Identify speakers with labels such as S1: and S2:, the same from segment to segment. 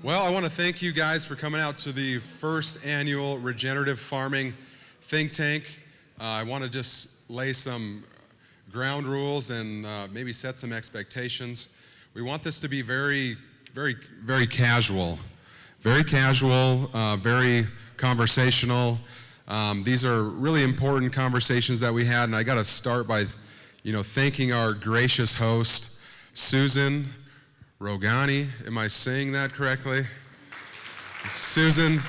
S1: Well, I want to thank you guys for coming out to the first annual Regenerative Farming Think Tank. I want to just lay some ground rules and maybe set some expectations. We want this to be very casual. Very casual, very conversational. These are really important conversations that we had, and I got to start by, thanking our gracious host, Susan Rogani. Am I saying that correctly? Susan,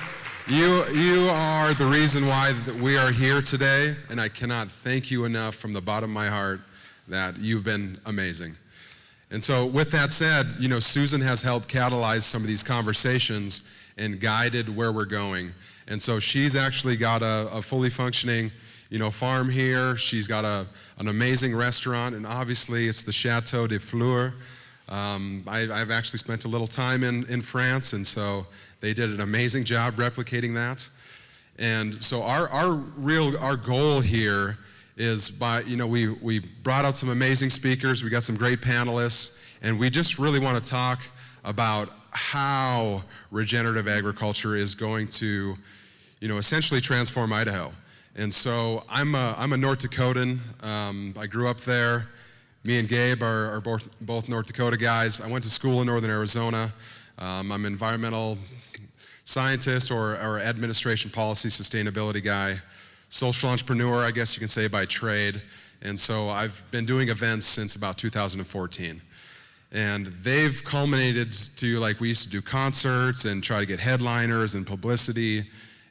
S1: you are the reason why we are here today, and I cannot thank you enough from the bottom of my heart that you've been amazing. And so with that said, Susan has helped catalyze some of these conversations and guided where we're going. And so she's actually got a fully functioning, farm here. She's got an amazing restaurant, and obviously it's the Chateau Des Fleurs. I've actually spent a little time in France, and so they did an amazing job replicating that. And so our goal here is we brought out some amazing speakers, we got some great panelists, and we just really want to talk about how regenerative agriculture is going to, essentially transform Idaho. And so I'm a North Dakotan. I grew up there. Me and Gabe are both North Dakota guys. I went to school in Northern Arizona. I'm an environmental scientist or administration policy sustainability guy, social entrepreneur, I guess you can say, by trade. And so I've been doing events since about 2014. And they've culminated to, we used to do concerts and try to get headliners and publicity.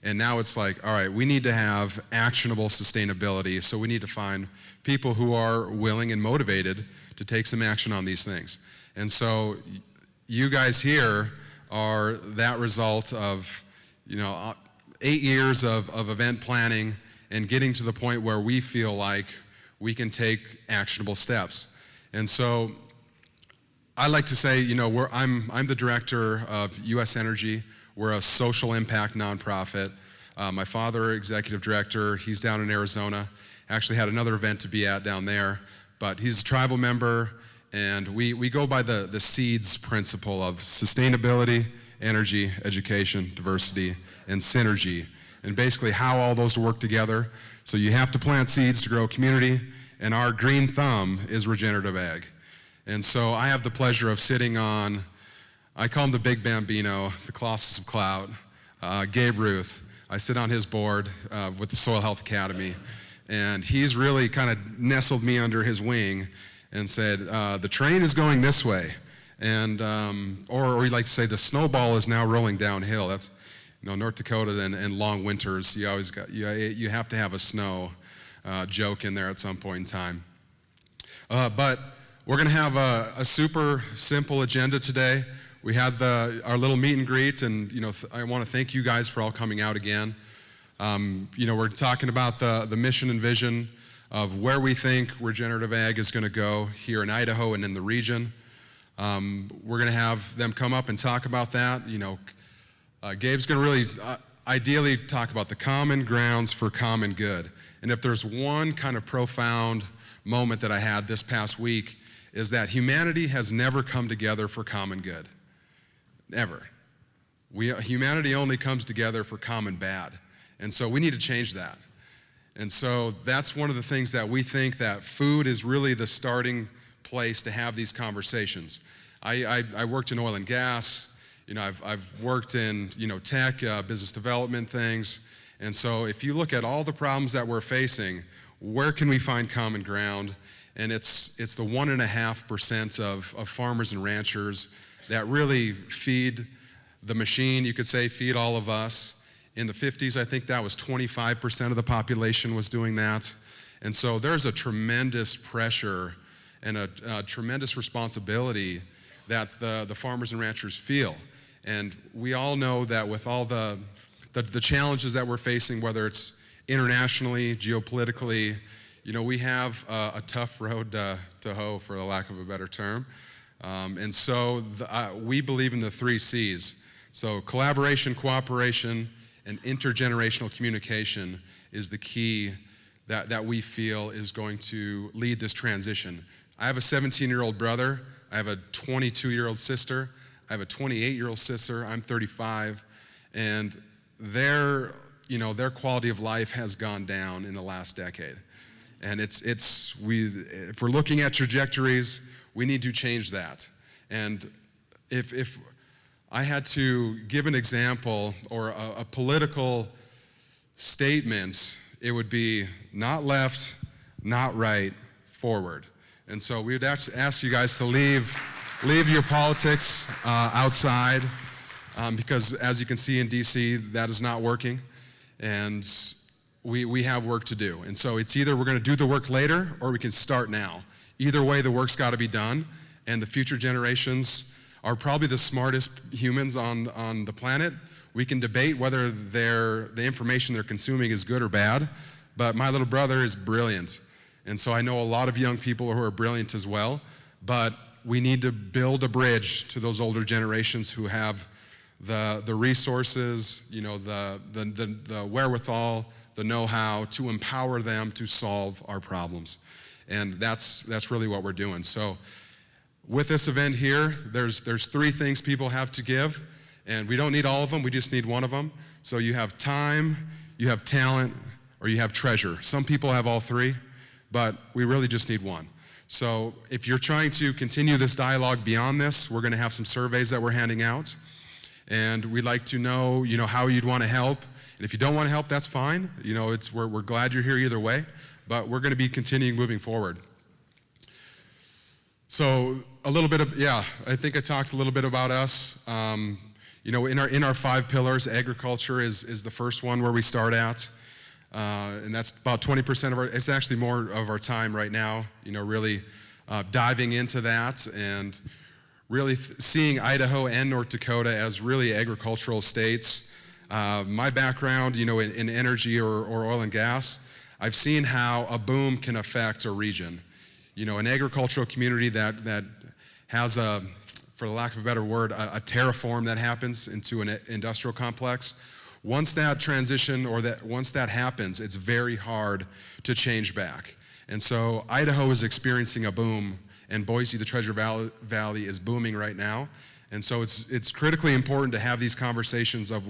S1: And now it's like, all right, we need to have actionable sustainability. So we need to find people who are willing and motivated to take some action on these things. And so you guys here are that result of, 8 years of event planning and getting to the point where we feel like we can take actionable steps. And so I like to say, I'm the director of U.S. Energy. We're a social impact nonprofit. My father, executive director, he's down in Arizona. Actually had another event to be at down there, but he's a tribal member, and we go by the SEEDS principle of sustainability, energy, education, diversity, and synergy, and basically how all those work together. So you have to plant seeds to grow community, and our green thumb is regenerative ag. And so I have the pleasure of sitting on, I call him the Big Bambino, the Colossus of Clout, Gabe Ruth. I sit on his board with the Soil Health Academy, and he's really kind of nestled me under his wing and said, the train is going this way, and or we like to say the snowball is now rolling downhill. That's, North Dakota and long winters, you always got, you have to have a snow joke in there at some point in time. But we're going to have a super simple agenda today. We had our little meet and greet, and I want to thank you guys for all coming out again. We're talking about the mission and vision of where we think regenerative ag is going to go here in Idaho and in the region. We're going to have them come up and talk about that. Gabe's going to really ideally talk about the common grounds for common good. And if there's one kind of profound moment that I had this past week, is that humanity has never come together for common good. Ever. Humanity only comes together for common bad. And so we need to change that. And so that's one of the things that we think that food is really the starting place to have these conversations. I worked in oil and gas. I've worked in tech, business development things. And so if you look at all the problems that we're facing, where can we find common ground? And it's the 1.5% of farmers and ranchers that really feed the machine, you could say, feed all of us. In the 50s, I think that was 25% of the population was doing that. And so there's a tremendous pressure and a tremendous responsibility that the farmers and ranchers feel. And we all know that with all the challenges that we're facing, whether it's internationally, geopolitically, we have a tough road to hoe, for the lack of a better term. And so we believe in the 3 C's. So collaboration, cooperation, and intergenerational communication is the key that we feel is going to lead this transition. I have a 17-year-old brother. I have a 22-year-old sister. I I have a 28-year-old sister, I'm 35, and their quality of life has gone down in the last decade. And if we're looking at trajectories, we need to change that. And if I had to give an example or a political statement, it would be not left, not right, forward. And so we would ask you guys to leave your politics outside, because as you can see in DC, that is not working. And we have work to do. And so it's either we're going to do the work later or we can start now. Either way, the work's got to be done. And the future generations are probably the smartest humans on the planet. We can debate whether the information they're consuming is good or bad, but my little brother is brilliant. And so I know a lot of young people who are brilliant as well, but we need to build a bridge to those older generations who have the resources, the wherewithal, the know-how to empower them to solve our problems. And that's really what we're doing. So with this event here, there's 3 things people have to give, and we don't need all of them, we just need one of them. So you have time, you have talent, or you have treasure. Some people have all 3, but we really just need one. So if you're trying to continue this dialogue beyond this, we're going to have some surveys that we're handing out. And we'd like to know, how you'd want to help. And if you don't want to help, that's fine. We're glad you're here either way. But we're going to be continuing moving forward. So a little bit of, I think I talked a little bit about us. In our 5 pillars, agriculture is the first one where we start at. And that's about 20% of it's actually more of our time right now, really diving into that and really seeing Idaho and North Dakota as really agricultural states. My background, in energy or oil and gas, I've seen how a boom can affect a region. An agricultural community that has for the lack of a better word, a terraform that happens into an industrial complex. Once that transition once that happens, it's very hard to change back. And so Idaho is experiencing a boom, and Boise, the Treasure Valley, is booming right now. And so it's critically important to have these conversations of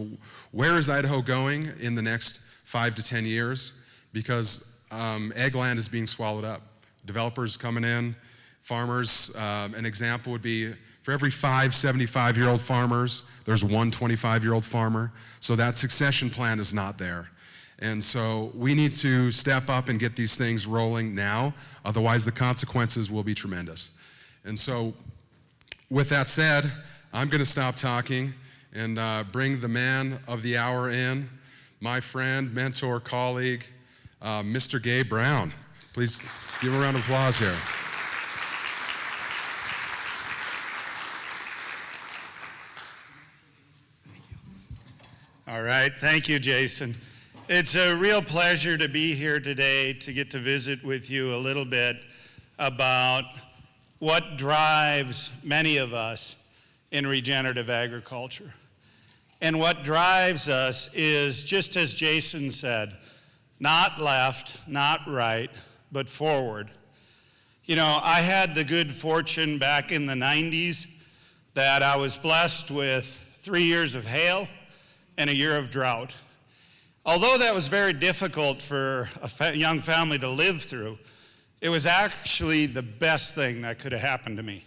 S1: where is Idaho going in the next 5 to 10 years, because ag land is being swallowed up. Developers coming in, farmers, an example would be for every 5 75-year-old farmers, there's 1 25-year-old farmer. So that succession plan is not there. And so we need to step up and get these things rolling now, otherwise the consequences will be tremendous. And so with that said, I'm going to stop talking and bring the man of the hour in, my friend, mentor, colleague, Mr. Gabe Brown. Please give a round of applause here.
S2: All right, thank you, Jason. It's a real pleasure to be here today to get to visit with you a little bit about what drives many of us in regenerative agriculture. And what drives us is, just as Jason said, not left, not right, but forward. I had the good fortune back in the 90s that I was blessed with 3 years of hail and a year of drought. Although that was very difficult for a young family to live through, it was actually the best thing that could have happened to me,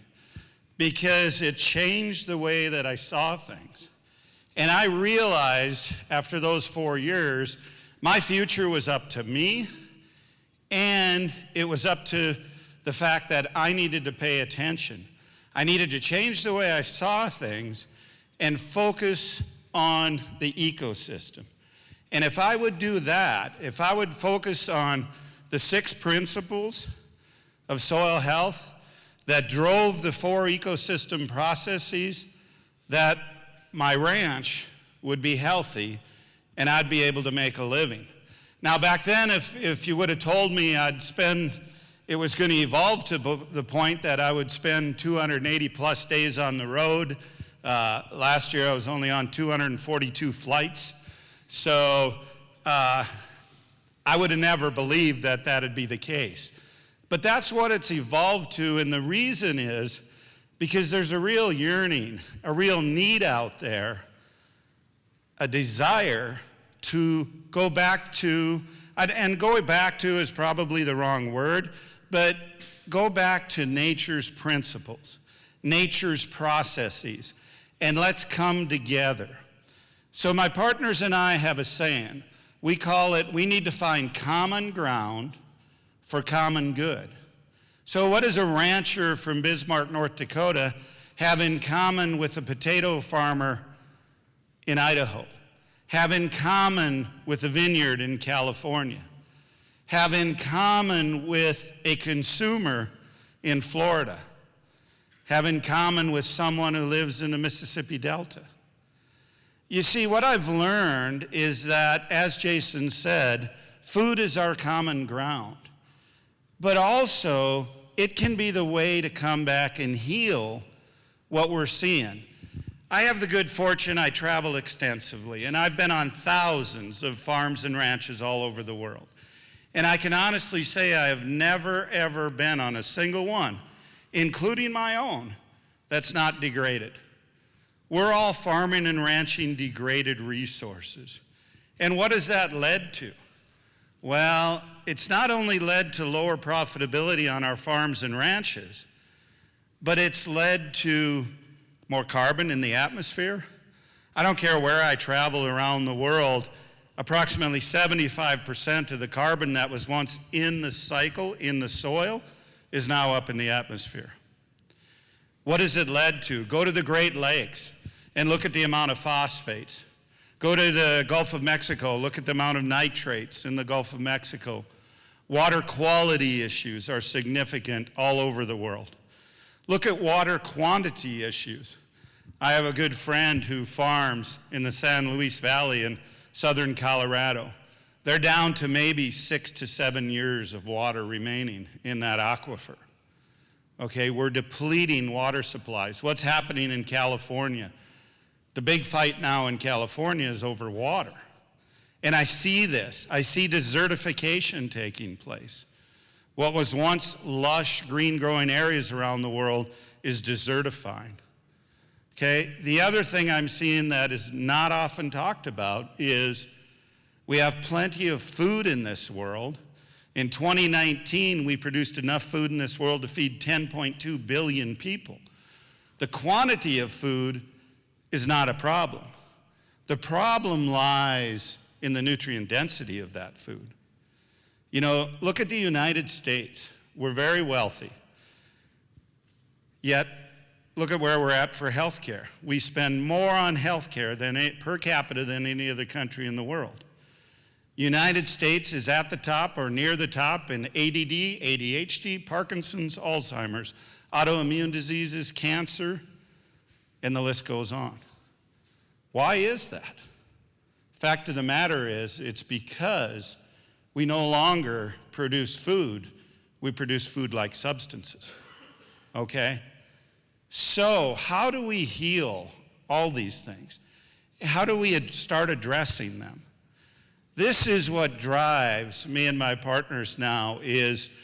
S2: because it changed the way that I saw things. And I realized after those 4 years, my future was up to me, and it was up to the fact that I needed to pay attention. I needed to change the way I saw things and focus on the ecosystem. And if I would do that, if I would focus on the 6 principles of soil health that drove the 4 ecosystem processes, that my ranch would be healthy and I'd be able to make a living. Now back then, if you would have told me it was going to evolve to the point that I would spend 280 plus days on the road. Last year I was only on 242 flights. So I would have never believed that that'd be the case. But that's what it's evolved to, and the reason is because there's a real yearning, a real need out there, a desire to go back to, and going back to is probably the wrong word, but go back to nature's principles, nature's processes, and let's come together. So my partners and I have a saying. We call it, we need to find common ground for common good. So what does a rancher from Bismarck, North Dakota have in common with a potato farmer in Idaho? Have in common with a vineyard in California? Have in common with a consumer in Florida? Have in common with someone who lives in the Mississippi Delta? You see, what I've learned is that, as Jason said, food is our common ground. But also, it can be the way to come back and heal what we're seeing. I have the good fortune, I travel extensively, and I've been on thousands of farms and ranches all over the world. And I can honestly say I have never, ever been on a single one, including my own, that's not degraded. We're all farming and ranching degraded resources. And what has that led to? Well, it's not only led to lower profitability on our farms and ranches, but it's led to more carbon in the atmosphere. I don't care where I travel around the world, approximately 75% of the carbon that was once in the cycle, in the soil, is now up in the atmosphere. What has it led to? Go to the Great Lakes and look at the amount of phosphates. Go to the Gulf of Mexico, look at the amount of nitrates in the Gulf of Mexico. Water quality issues are significant all over the world. Look at water quantity issues. I have a good friend who farms in the San Luis Valley in southern Colorado. They're down to maybe 6 to 7 years of water remaining in that aquifer. Okay, we're depleting water supplies. What's happening in California? The big fight now in California is over water. And I see this. I see desertification taking place. What was once lush, green-growing areas around the world is desertifying. Okay? The other thing I'm seeing that is not often talked about is we have plenty of food in this world. In 2019, we produced enough food in this world to feed 10.2 billion people. The quantity of food is not a problem. The problem lies in the nutrient density of that food. You know, look at the United States. We're very wealthy. Yet, look at where we're at for health care. We spend more on health care per capita than any other country in the world. United States is at the top or near the top in ADD, ADHD, Parkinson's, Alzheimer's, autoimmune diseases, cancer, and the list goes on. Why is that? Fact of the matter is, it's because we no longer produce food, we produce food-like substances, okay? So how do we heal all these things? How do we start addressing them? This is what drives me and my partners now is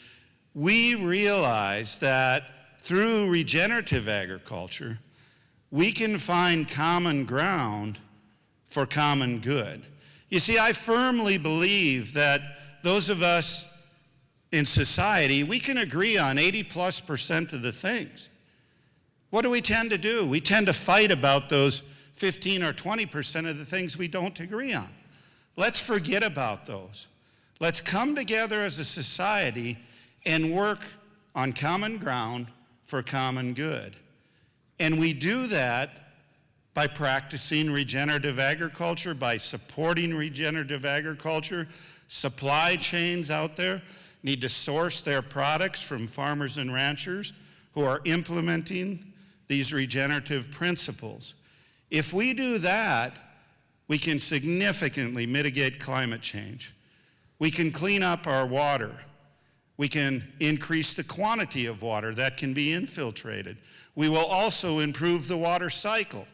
S2: we realize that through regenerative agriculture, we can find common ground for common good. You see, I firmly believe that those of us in society, we can agree on 80+% of the things. What do we tend to do? We tend to fight about those 15 or 20% of the things we don't agree on. Let's forget about those. Let's come together as a society and work on common ground for common good. And we do that by practicing regenerative agriculture, by supporting regenerative agriculture. Supply chains out there need to source their products from farmers and ranchers who are implementing these regenerative principles. If we do that, we can significantly mitigate climate change. We can clean up our water. We can increase the quantity of water that can be infiltrated. We will also improve the water cycle.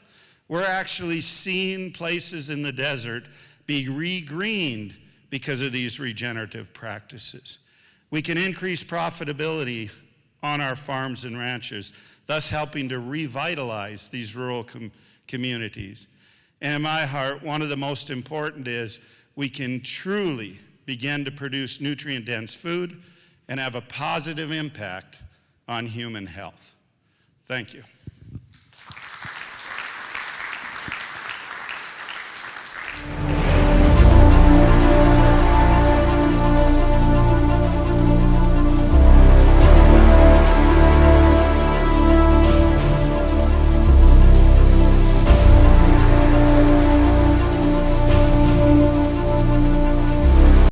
S2: We're actually seeing places in the desert be regreened because of these regenerative practices. We can increase profitability on our farms and ranches, thus helping to revitalize these rural communities. And in my heart, one of the most important is we can truly begin to produce nutrient-dense food and have a positive impact on human health. Thank you.